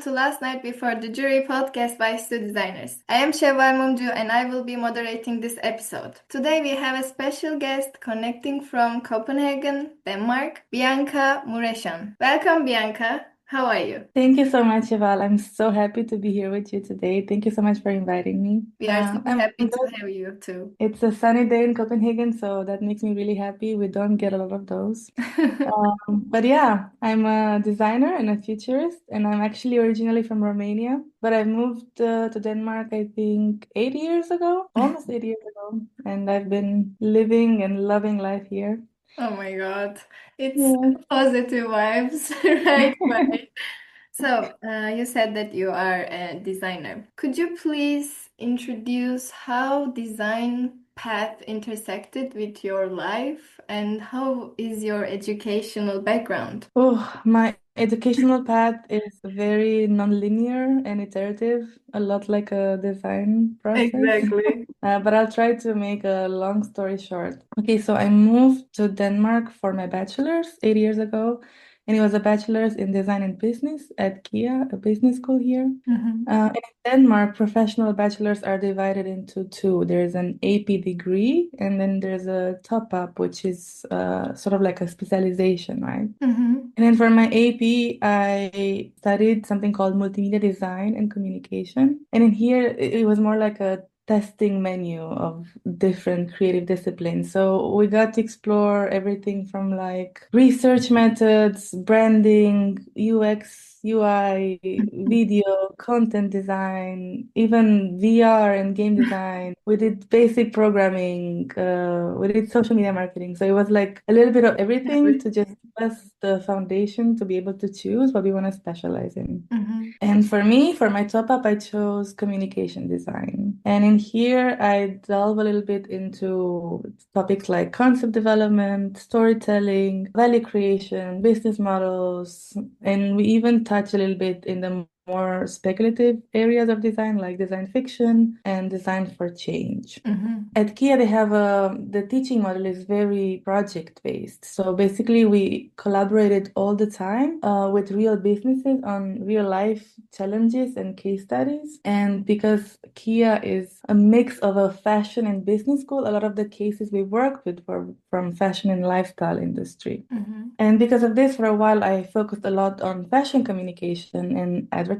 to Last Night Before the Jury podcast by Stu Designers. I am Şevval Mumcu and I will be moderating this episode. Today we have a special guest connecting from Copenhagen, Denmark, Bianca Muresan. Welcome, Bianca. How are you? Thank you so much, Eval. I'm so happy to be here with you today. Thank you so much for inviting me. We are super I'm happy to good. have you too. It's a sunny day in Copenhagen, so that makes me really happy. We don't get a lot of those. But yeah, I'm a designer and a futurist, and I'm actually originally from Romania, but I moved to Denmark, I think, 8 years ago, almost 8 years ago, and I've been living and loving life here. Oh my God. It's Yes. positive vibes right away. So, you said that you are a designer. Could you please introduce how design path intersected with your life and how is your educational background? Oh, my educational path is very non-linear and iterative, a lot like a design process. Exactly. But I'll try to make a long story short. Okay, so I moved to Denmark for my bachelor's 8 years ago, and it was a bachelor's in design and business at Kia, a business school here. Mhm. And in Denmark, professional bachelors are divided into two. There's an AP degree, and then there's a top-up, which is sort of like a specialization, right? Mhm. And then for my AP, I studied something called multimedia design and communication. And in here, it was more like a testing menu of different creative disciplines. So we got to explore everything from like research methods, branding, UX, UI, video, content design, even VR and game design. We did basic programming, we did social media marketing. So it was like a little bit of everything to just give us the foundation to be able to choose what we want to specialize in. Mhm. And for me, for my top up, I chose communication design. And in here, I delve a little bit into topics like concept development, storytelling, value creation, business models, and we even touch a little bit in the more speculative areas of design, like design fiction and design for change. Mhm. At Kia, they have the teaching model is very project based. So basically, we collaborated all the time with real businesses on real life challenges and case studies. And because Kia is a mix of a fashion and business school, a lot of the cases we worked with were from fashion and lifestyle industry. Mhm. And because of this, for a while, I focused a lot on fashion communication and advertising.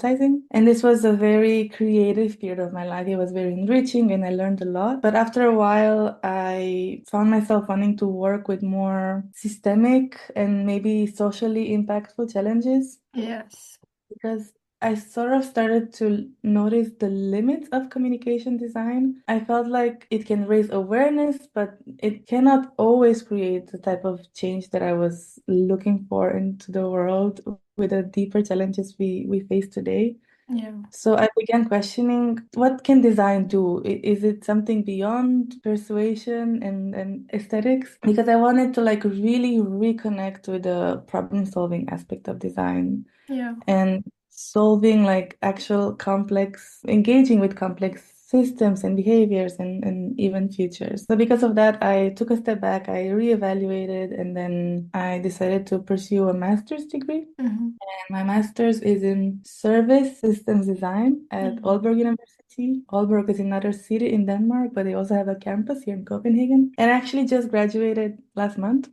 And this was a very creative period of my life. It was very enriching and I learned a lot. But after a while, I found myself wanting to work with more systemic and maybe socially impactful challenges Yes. because I sort of started to notice the limits of communication design. I felt like it can raise awareness, but it cannot always create the type of change that I was looking for into the world with the deeper challenges we face today. Yeah. So I began questioning what can design do? Is it something beyond persuasion and aesthetics? Because I wanted to like really reconnect with the problem solving aspect of design Yeah. and solving like actual complex, engaging with complex systems and behaviors and even futures. So because of that, I took a step back, I reevaluated, and then I decided to pursue a master's degree. Mhm. And my master's is in service systems design at Mhm. Aalborg University. Aalborg is another city in Denmark, but they also have a campus here in Copenhagen. And I actually just graduated last month.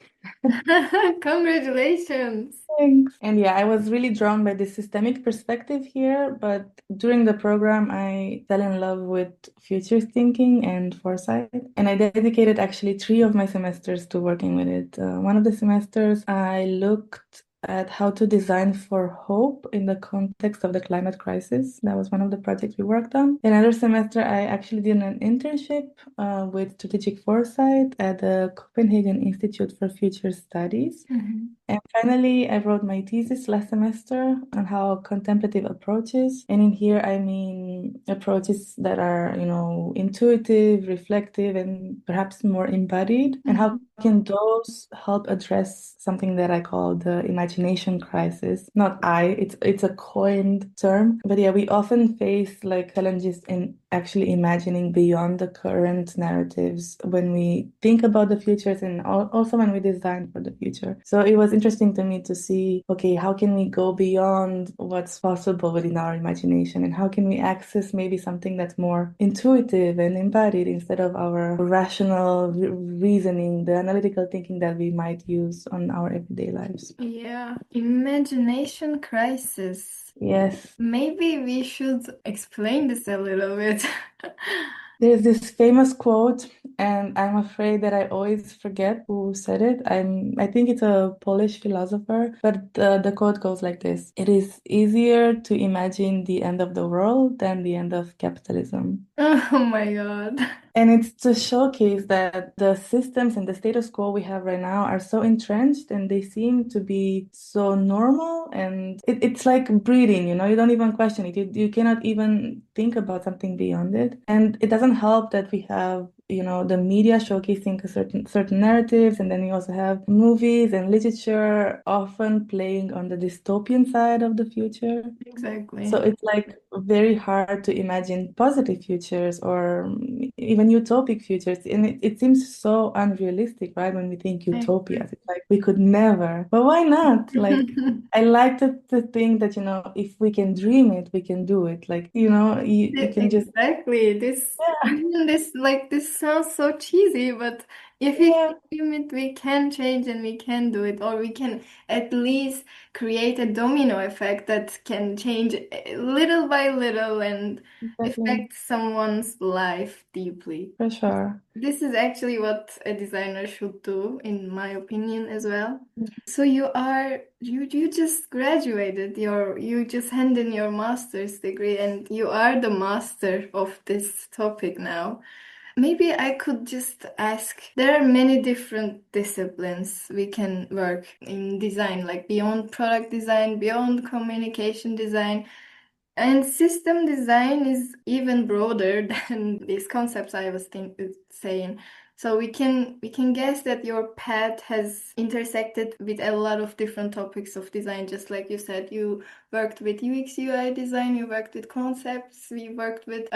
Congratulations. Thanks. And yeah, I was really drawn by the systemic perspective here, but during the program, I fell in love with future thinking and foresight. And I dedicated actually 3 of my semesters to working with it. One of the semesters, I looked at how to design for hope in the context of the climate crisis. That was one of the projects we worked on. Another semester, I actually did an internship with strategic foresight at the Copenhagen Institute for Future Studies. Mhm. And finally, I wrote my thesis last semester on how contemplative approaches, and in here I mean approaches that are, intuitive, reflective, and perhaps more embodied, and how Mhm. can those help address something that I call the imagination crisis? Not I, it's a coined term, but yeah, we often face like challenges in actually imagining beyond the current narratives when we think about the futures and also when we design for the future. So it was interesting to me to see, okay, how can we go beyond what's possible within our imagination, and how can we access maybe something that's more intuitive and embodied instead of our rational reasoning, the analytical thinking that we might use on our everyday lives. Yeah, imagination crisis. Yes. Maybe we should explain this a little bit. There's this famous quote, and I'm afraid that I always forget who said it. I think it's a Polish philosopher, but the quote goes like this: "It is easier to imagine the end of the world than the end of capitalism." Oh my God. And it's to showcase that the systems and the status quo we have right now are so entrenched and they seem to be so normal. And it's like breathing, you don't even question it. You cannot even think about something beyond it. And it doesn't help that we have the media showcasing certain narratives, and then we also have movies and literature often playing on the dystopian side of the future. So Exactly. it's like very hard to imagine positive futures or even utopic futures. And it seems so unrealistic, right? When we think Exactly. utopias, it's like we could never. But why not? Like, I like to think that, if we can dream it, we can do it. Like, you can just, Exactly. This, yeah, even this, like, this sounds so cheesy, but if we yeah, can dream it, we can change and we can do it, or we can at least create a domino effect that can change little by little and exactly, affect someone's life deeply. for sure. This is actually what a designer should do, in my opinion, as well. So you just graduated you just handed in your master's degree and you are the master of this topic now. Maybe I could just ask, there are many different disciplines we can work in design, like beyond product design, beyond communication design. And system design is even broader than these concepts I was saying. So we can guess that your path has intersected with a lot of different topics of design. Just like you said, you worked with UX UI design, you worked with concepts, we worked with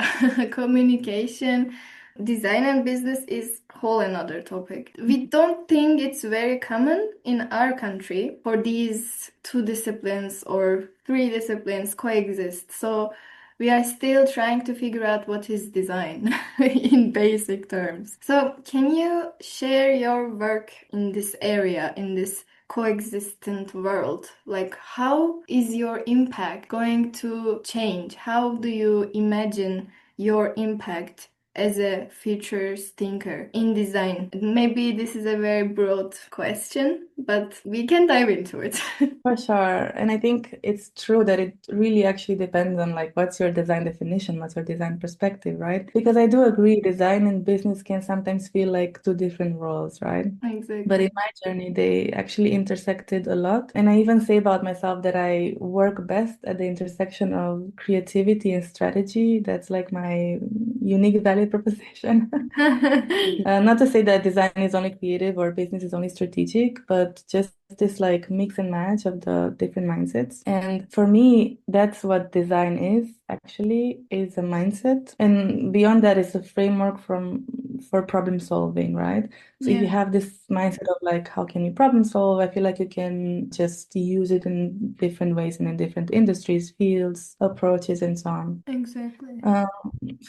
communication. Design and business is whole another topic. We don't think it's very common in our country for these two disciplines or three disciplines coexist. So we are still trying to figure out what is design in basic terms. So can you share your work in this area, in this coexistent world? Like, how is your impact going to change? How do you imagine your impact as a futures thinker in design? Maybe this is a very broad question, but we can dive into it. For sure. And I think it's true that it really actually depends on like what's your design definition, what's your design perspective, right? Because I do agree design and business can sometimes feel like two different roles, right? But Exactly. in my journey, they actually intersected a lot. And I even say about myself that I work best at the intersection of creativity and strategy. That's like my unique value proposition. Not to say that design is only creative or business is only strategic, but just this like mix and match of the different mindsets. And for me, that's what design is a mindset. And beyond that is a framework for problem solving, right? So if you Yeah, have this mindset of like, how can you problem solve? I feel like you can just use it in different ways and in different industries, fields, approaches, and so on. exactly. Um,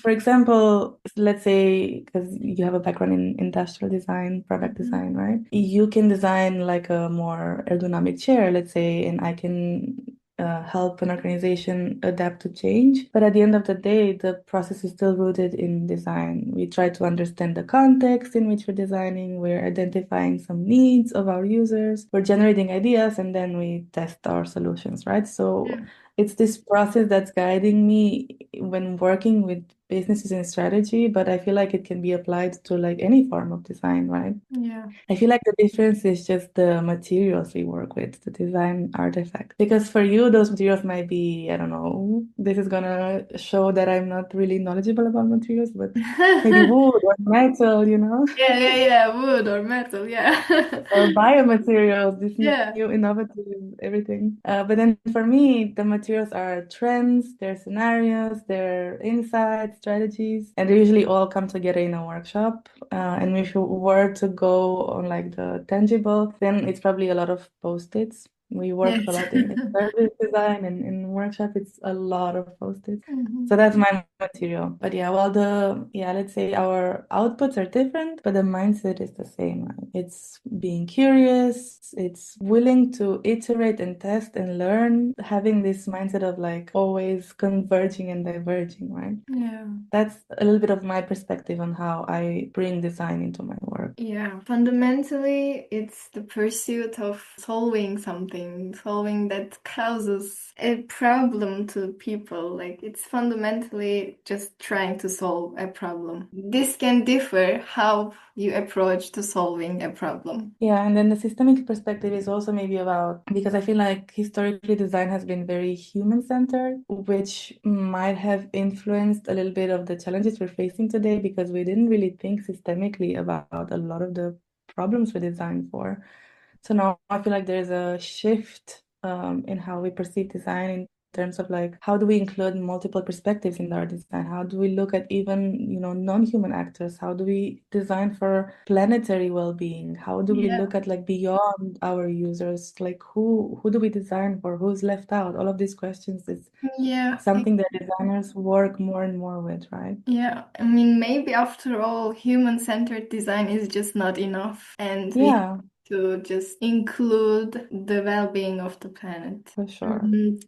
for example, let's say, because you have a background in industrial design, product Mhm. design, right? You can design like a more ergonomic chair, let's say, and I can help an organization adapt to change. But at the end of the day, the process is still rooted in design. We try to understand the context in which we're designing, we're identifying some needs of our users, we're generating ideas, and then we test our solutions, right? So it's this process that's guiding me when working with businesses and strategy, but I feel like it can be applied to like any form of design, right? Yeah. I feel like the difference is just the materials we work with, the design artifact. Because for you, those materials might be, I don't know, this is gonna show that I'm not really knowledgeable about materials, but maybe Yeah. wood or metal. Yeah, yeah, yeah, wood or metal, yeah. Or biomaterials, this Yeah, new innovative everything. But then for me, the materials are trends, they're scenarios, they're insights, strategies. And they usually all come together in a workshop. And if you were to go on like the tangible, then it's probably a lot of post-its. We work a Yes. lot in service design and in workshop, it's a lot of post-its. Mhm. So that's my material. But yeah, well, let's say our outputs are different, but the mindset is the same, right? It's being curious, it's willing to iterate and test and learn, having this mindset of like always converging and diverging, right? Yeah. That's a little bit of my perspective on how I bring design into my work. Yeah, fundamentally, it's the pursuit of solving something, solving that causes a problem to people. Like, it's fundamentally just trying to solve a problem. This can differ how you approach to solving a problem. Yeah, and then the systemic perspective is also maybe about, because I feel like historically design has been very human-centered, which might have influenced a little bit of the challenges we're facing today because we didn't really think systemically about a lot of the problems we designed for. So now I feel like there's a shift in how we perceive design in terms of like how do we include multiple perspectives in our design? How do we look at even, non-human actors? How do we design for planetary well-being? How do we Yeah. look at like beyond our users? Like who do we design for? Who's left out? All of these questions is Yeah. something that designers work more and more with, right? Yeah, I mean, maybe after all, human-centered design is just not enough, and we have Yeah, to just include the well-being of the planet. for sure.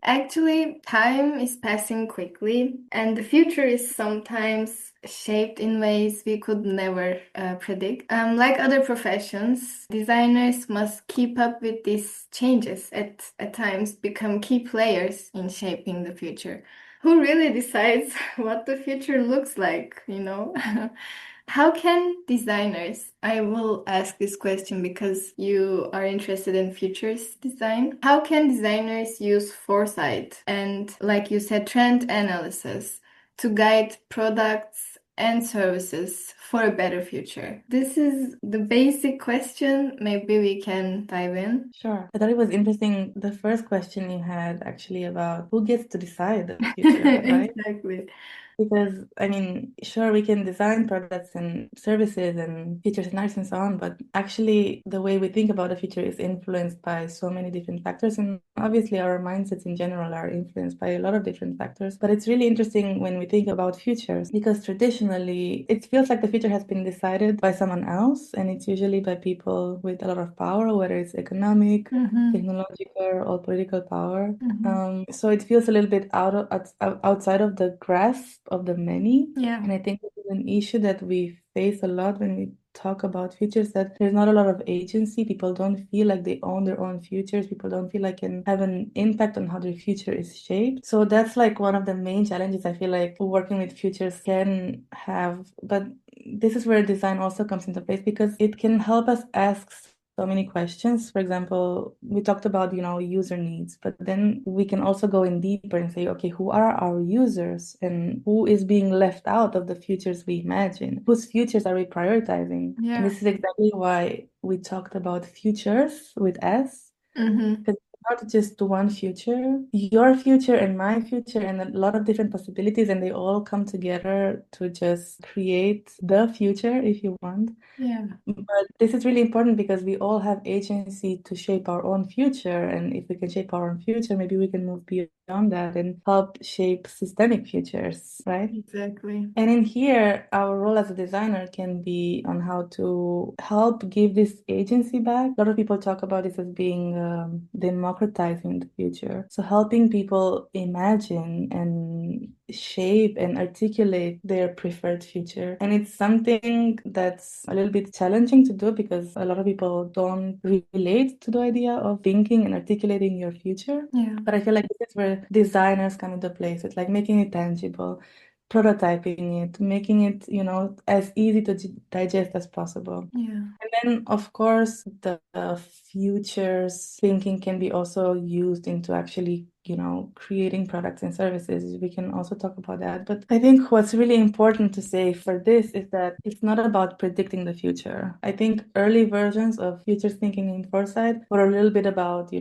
Actually, time is passing quickly, and the future is sometimes shaped in ways we could never predict. Like other professions, designers must keep up with these changes, at times become key players in shaping the future. Who really decides what the future looks like, you know? How can designers, I will ask this question because you are interested in futures design. How can designers use foresight and, like you said, trend analysis to guide products and services for a better future? This is the basic question. Maybe we can dive in. Sure. I thought it was interesting, the first question you had actually about who gets to decide the future, right? Exactly. Because, I mean, sure, we can design products and services and feature scenarios and so on, but actually, the way we think about the future is influenced by so many different factors. And obviously, our mindsets in general are influenced by a lot of different factors. But it's really interesting when we think about futures because traditionally, it feels like the future has been decided by someone else, and it's usually by people with a lot of power, whether it's economic, Mm-hmm. technological, or political power. Mm-hmm. So it feels a little bit outside of the grasp of the many. Yeah. And I think this is an issue that we face a lot when we talk about futures, that there's not a lot of agency. People don't feel like they own their own futures. People don't feel like can have an impact on how their future is shaped. So that's like one of the main challenges I feel like working with futures can have. But this is where design also comes into place because it can help us ask so many questions. For example, we talked about, user needs, but then we can also go in deeper and say, okay, who are our users and who is being left out of the futures we imagine? Whose futures are we prioritizing? And Yeah. this is exactly why we talked about futures with S, Mm-hmm. because it's not just one future, your future and my future, and a lot of different possibilities, and they all come together to just create the future, if you want. Yeah. But this is really important because we all have agency to shape our own future. And if we can shape our own future, maybe we can move beyond that and help shape systemic futures, right? Exactly. And in here, our role as a designer can be on how to help give this agency back. A lot of people talk about this as being democratizing the future. So helping people imagine and shape and articulate their preferred future. And it's something that's a little bit challenging to do because a lot of people don't relate to the idea of thinking and articulating your future. Yeah. But I feel like this is where designers come into place. It's like making it tangible, prototyping it, making it, as easy to digest as possible. Yeah. And then, of course, the futures thinking can be also used into actually, creating products and services. We can also talk about that. But I think what's really important to say for this is that it's not about predicting the future. I think early versions of future thinking and foresight were a little bit about,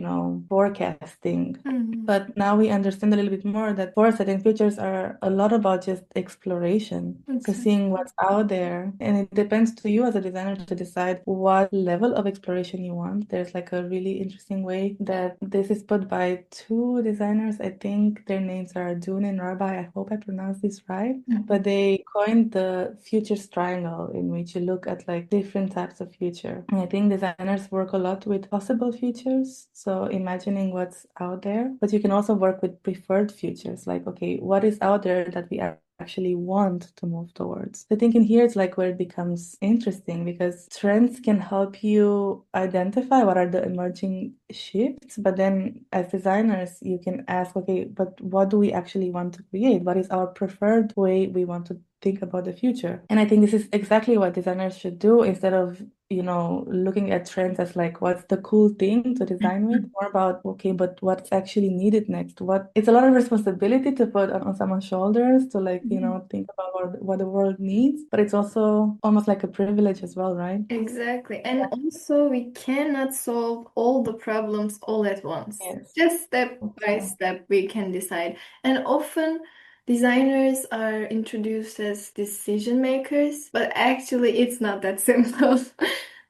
forecasting. But now we understand a little bit more that foresight and futures are a lot about just exploration, to seeing what's out there. And it depends to you as a designer to decide what level of exploration you want. There's like a really interesting way that this is put by two designers. I think their names are Dune and Rabbi. I hope I pronounced this right. But they coined the futures triangle, in which you look at like different types of future. And I think designers work a lot with possible futures, so imagining what's out there, but you can also work with preferred futures, like, okay, what is out there that we actually want to move towards. I think in here it's like where it becomes interesting, because trends can help you identify what are the emerging shifts, but then as designers you can ask, okay, but what do we actually want to create? What is our preferred way we want to think about the future? And I think this is exactly what designers should do, instead of looking at trends as like what's the cool thing to design with, more about, okay, but what's actually needed next. It's a lot of responsibility to put on someone's shoulders to like, think about what the world needs, but it's also almost like a privilege as well, right? Exactly. And also, we cannot solve all the problems all at once. Yes. Just step by Okay. step, we can decide. And often, designers are introduced as decision makers, but actually, it's not that simple.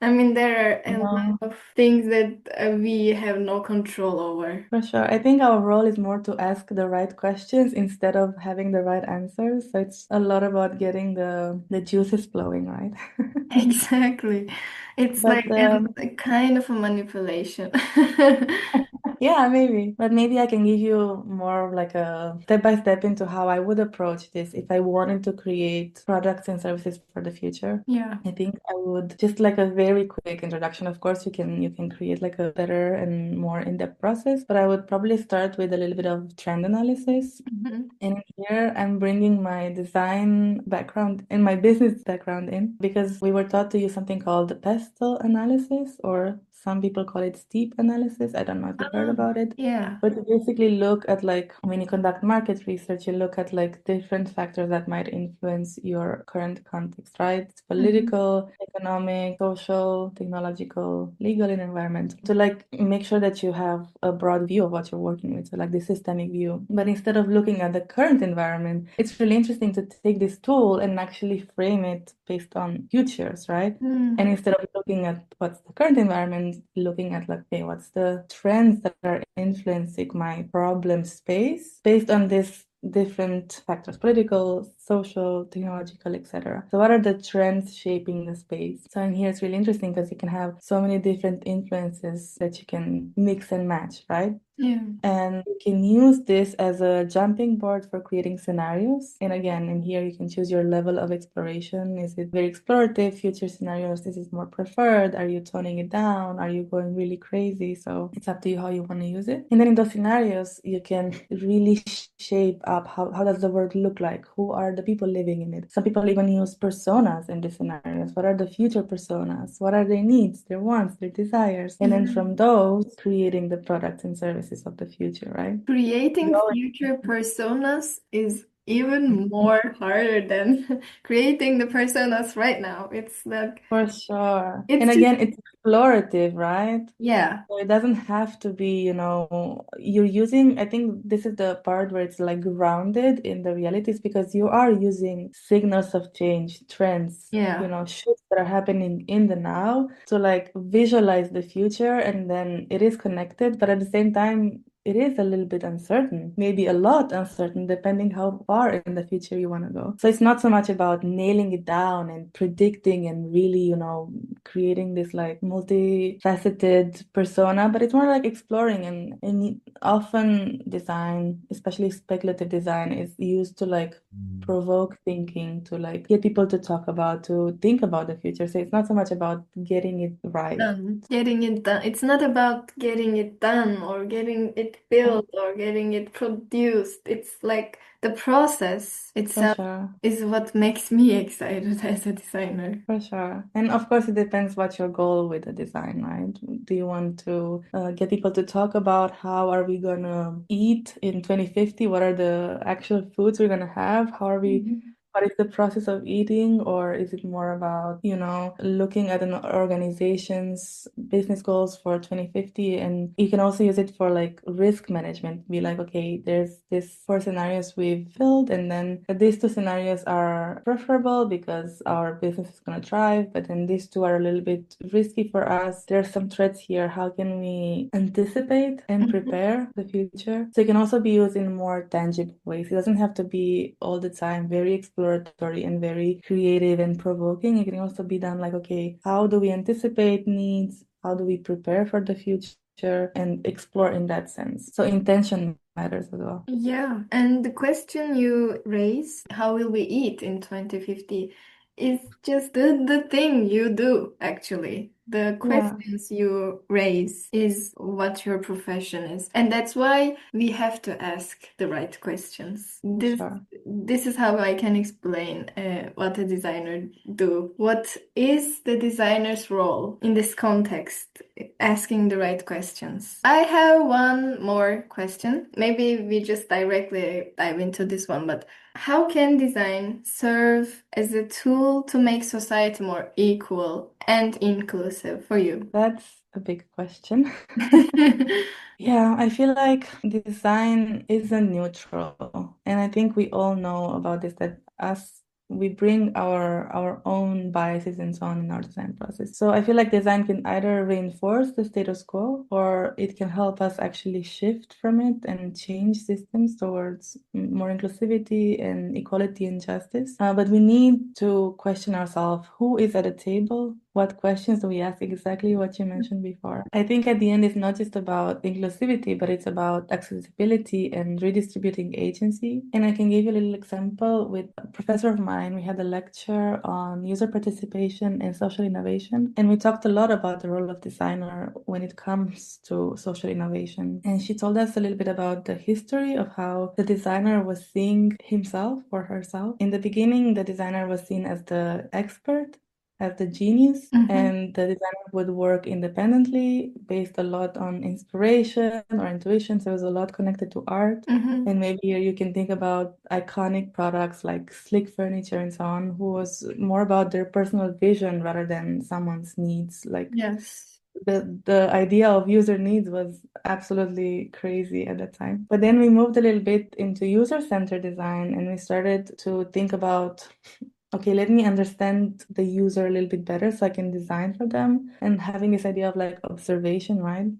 I mean, there are a lot No, of things that we have no control over. for sure. I think our role is more to ask the right questions instead of having the right answers. So it's a lot about getting the juices flowing, right? Exactly. It's like But a kind of a manipulation. yeah, maybe. But maybe I can give you more of like a step by step into how I would approach this if I wanted to create products and services for the future. Yeah. I think I would just like a very quick introduction. Of course, you can create like a better and more in-depth process, but I would probably start with a little bit of trend analysis. Mhm. And here I'm bringing my design background and my business background in, because we were taught to use something called the pestle analysis, or some people call it steep analysis. I don't know if you've heard Oh, about it. yeah. But you basically look at like when you conduct market research, you look at like different factors that might influence your current context, right? It's Mhm. political, economic, social, technological, legal, and environmental. To like make sure that you have a broad view of what you're working with, so like the systemic view. But instead of looking at the current environment, it's really interesting to take this tool and actually frame it based on futures, right? And Mm. instead of looking at what's the current environment, looking at like, okay, what's the trends that are influencing my problem space based on this different factors, political, social, technological, etc. So what are the trends shaping the space? So in here it's really interesting because you can have so many different influences that you can mix and match, right? Yeah. And you can use this as a jumping board for creating scenarios. And again, in here, you can choose your level of exploration. Is it very explorative, future scenarios? Is it more preferred? Are you toning it down? Are you going really crazy? So it's up to you how you want to use it. And then in those scenarios, you can really shape up how does the world look like? Who are the people living in it? Some people even use personas in these scenarios. What are the future personas? What are their needs, their wants, their desires? And then Yeah. from those, creating the products and services of the future, right? Creating No, future personas is even more harder than creating the personas right now. It's like, for sure. And it's just, again, it's explorative, right? yeah. So it doesn't have to be, you're using, I think this is the part where it's like grounded in the realities, because you are using signals of change, trends, Yeah. shifts that are happening in the now to like visualize the future. And then it is connected, but at the same time, it is a little bit uncertain, maybe a lot uncertain, depending how far in the future you want to go. So it's not so much about nailing it down and predicting and really, creating this like multifaceted persona, but it's more like exploring. And often design, especially speculative design, is used to like provoke thinking, to like get people to think about the future. So it's not so much about getting it right. Done. Getting it done. It's not about getting it done or getting it it built or getting it produced. It's like the process For itself sure. is what makes me excited as a designer. For sure. And of course, it depends what your goal with the design, right? Do you want to get people to talk about how are we gonna eat in 2050? What are the actual foods we're gonna have? How are we, Mhm. what is the process of eating? Or is it more about, looking at an organization's business goals for 2050? And you can also use it for like risk management. Be like, okay, there's this four scenarios we've filled, and then these two scenarios are preferable because our business is going to thrive, but then these two are a little bit risky for us. There are some threats here. How can we anticipate and Mhm. prepare the future? So it can also be used in more tangible ways. It doesn't have to be all the time very exploratory and very creative and provoking. It can also be done like, okay, how do we anticipate needs? How do we prepare for the future and explore in that sense? So intention matters as well. Yeah, and the question you raise, how will we eat in 2050, is just the thing you do, actually. The Yeah, questions you raise is what your profession is. And that's why we have to ask the right questions. for sure. This is how I can explain what a designer do. What is the designer's role in this context? Asking the right questions. I have one more question. Maybe we just directly dive into this one, but how can design serve as a tool to make society more equal and inclusive for you? That's a big question. Yeah, I feel like design isn't neutral. And I think we all know about this that us we bring our own biases and so on in our design process. So I feel like design can either reinforce the status quo or it can help us actually shift from it and change systems towards more inclusivity and equality and justice. But we need to question ourselves who is at the table? What questions do we ask? Exactly what you mentioned before. I think at the end, it's not just about inclusivity, but it's about accessibility and redistributing agency. And I can give you a little example with a professor of mine. We had a lecture on user participation and social innovation. And we talked a lot about the role of designer when it comes to social innovation. And she told us a little bit about the history of how the designer was seeing himself or herself. In the beginning, the designer was seen as the expert, as the genius, Mhm. and the designer would work independently based a lot on inspiration or intuition. So it was a lot connected to art. Mhm. And maybe here you can think about iconic products like slick furniture and so on, who was more about their personal vision rather than someone's needs. Like Yes. the idea of user needs was absolutely crazy at that time. But then we moved a little bit into user-centered design and we started to think about, okay, let me understand the user a little bit better so I can design for them and having this idea of like observation, right?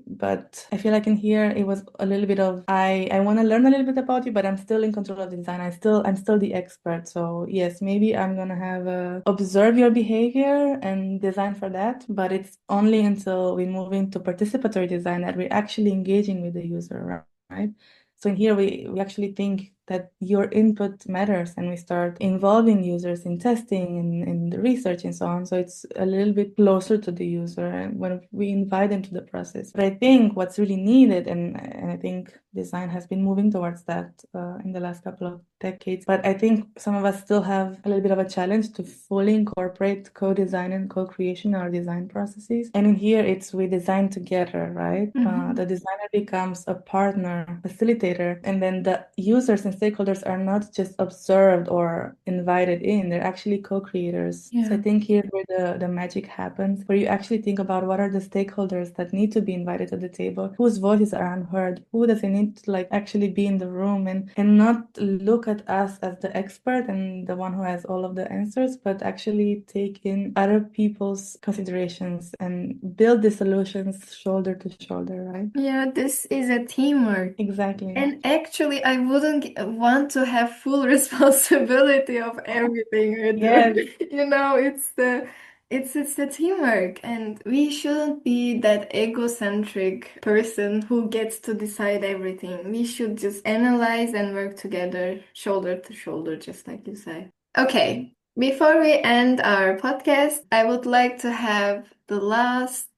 But I feel like in here it was a little bit of I want to learn a little bit about you, but I'm still in control of the design. I'm still the expert. So yes, maybe I'm gonna have observe your behavior and design for that, but it's only until we move into participatory design that we're actually engaging with the user, right? So in here we actually think that your input matters and we start involving users in testing and in the research and so on. So it's a little bit closer to the user and when we invite them to the process. But I think what's really needed, and I think design has been moving towards that in the last couple of decades. But I think some of us still have a little bit of a challenge to fully incorporate co-design and co-creation in our design processes. And in here, it's we design together, right? Mhm. The designer becomes a partner, facilitator, and then the users and stakeholders are not just observed or invited in, they're actually co-creators. So I Yeah. think here's where the magic happens, where you actually think about what are the stakeholders that need to be invited to the table, whose voices are unheard, who does it need to like actually be in the room and not look at us as the expert and the one who has all of the answers, but actually take in other people's considerations and build the solutions shoulder to shoulder, right? Yeah, this is a teamwork. Exactly. And actually, I wouldn't want to have full responsibility of everything I do. Yes. It's the teamwork, and we shouldn't be that egocentric person who gets to decide everything. We should just analyze and work together, shoulder to shoulder, just like you say. Okay, Before we end our podcast, I would like to have the last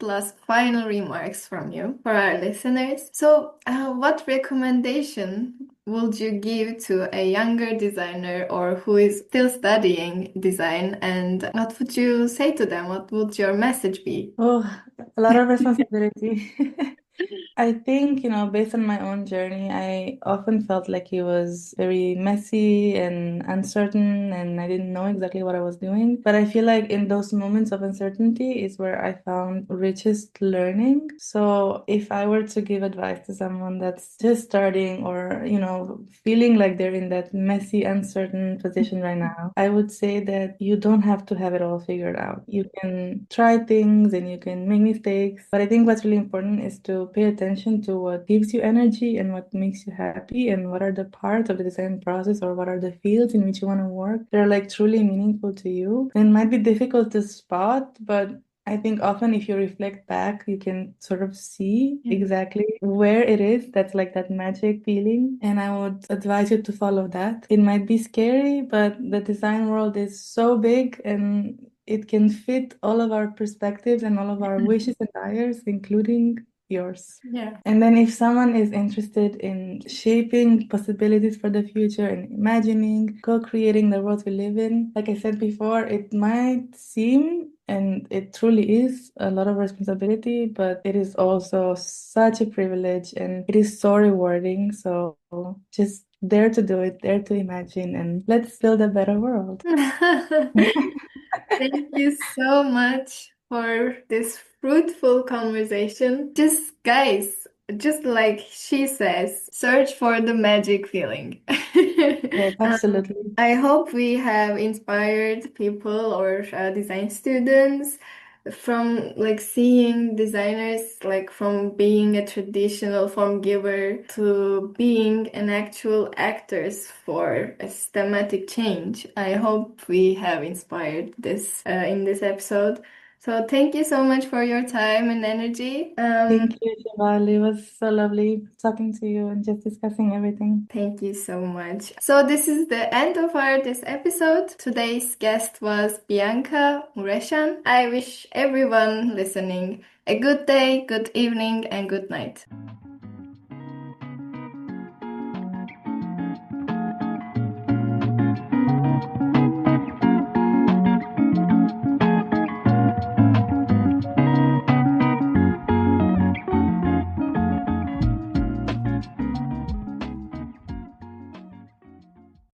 final remarks from you for our listeners. So, what recommendation would you give to a younger designer or who is still studying design? And what would you say to them? What would your message be? Oh, a lot of responsibility. I think, based on my own journey, I often felt like it was very messy and uncertain, and I didn't know exactly what I was doing. But I feel like in those moments of uncertainty is where I found richest learning. So if I were to give advice to someone that's just starting or, feeling like they're in that messy, uncertain position right now, I would say that you don't have to have it all figured out. You can try things and you can make mistakes, but I think what's really important is to pay attention to what gives you energy and what makes you happy and what are the parts of the design process or what are the fields in which you want to work that are like truly meaningful to you. And it might be difficult to spot, but I think often if you reflect back, you can sort of see exactly where it is. That's like that magic feeling. And I would advise you to follow that. It might be scary, but the design world is so big and it can fit all of our perspectives and all of our wishes and desires, including yours. Yeah. And then if someone is interested in shaping possibilities for the future and imagining, co-creating the world we live in, like I said before, it might seem, and it truly is, a lot of responsibility, but it is also such a privilege and it is so rewarding. So just dare to do it, dare to imagine, and let's build a better world. Thank you so much for this fruitful conversation. Just, guys, just like she says, search for the magic feeling. Yes, absolutely. I hope we have inspired people or design students from like seeing designers like from being a traditional form giver to being an actual actors for a systematic change. I hope we have inspired this in this episode. So thank you so much for your time and energy. Thank you, Shivali. It was so lovely talking to you and just discussing everything. Thank you so much. So this is the end of our this episode. Today's guest was Bianca Muresan. I wish everyone listening a good day, good evening, and good night.